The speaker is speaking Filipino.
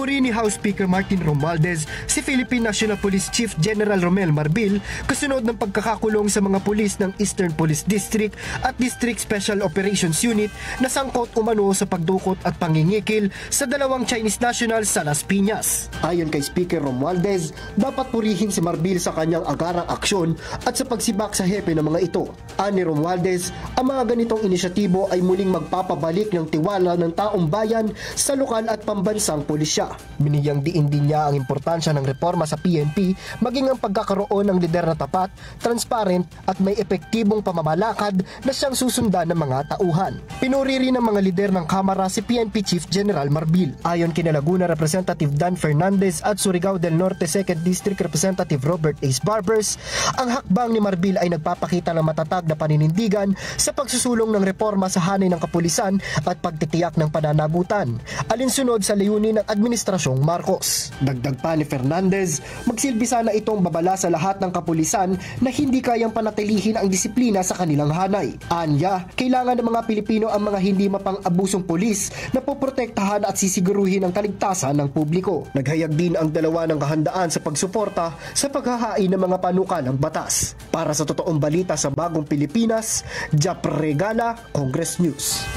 Pinuri ni House Speaker Martin Romualdez si Philippine National Police Chief General Romel Marbil kasunod ng pagkakakulong sa mga pulis ng Eastern Police District at District Special Operations Unit na sangkot umano sa pagdukot at pangingikil sa dalawang Chinese nationals sa Las Piñas. Ayon kay Speaker Romualdez, dapat purihin si Marbil sa kanyang agarang aksyon at sa pagsibak sa hepe ng mga ito. Ani Romualdez, ang mga ganitong inisyatibo ay muling magpapabalik ng tiwala ng taong bayan sa lokal at pambansang pulisya. Binigyang diin din niya ang importansya ng reforma sa PNP maging ang pagkakaroon ng lider na tapat, transparent at may epektibong pamamalakad na siyang susundan ng mga tauhan. Pinuri rin ng mga lider ng Kamara si PNP Chief General Marbil. Ayon kina Laguna Representative Dan Fernandez at Surigao del Norte 2nd District Representative Robert Ace Barbers, ang hakbang ni Marbil ay nagpapakita ng matatag na paninindigan sa pagsusulong ng reforma sa hanay ng kapulisan at pagtitiyak ng pananagutan, alinsunod sa layunin ng Administrasyong Marcos. Dagdag pa ni Fernandez, magsilbi sana itong babala sa lahat ng kapulisan na hindi kayang panatilihin ang disiplina sa kanilang hanay. Anya, kailangan ng mga Pilipino ang mga hindi mapang-abusong pulis na poprotektahan at sisiguruhin ang kaligtasan ng publiko. Naghayag din ang dalawa ng kahandaan sa pagsuporta sa paghahain ng mga panukalang batas. Para sa totoong balita sa bagong Pilipinas, Jap Regala, Congress News.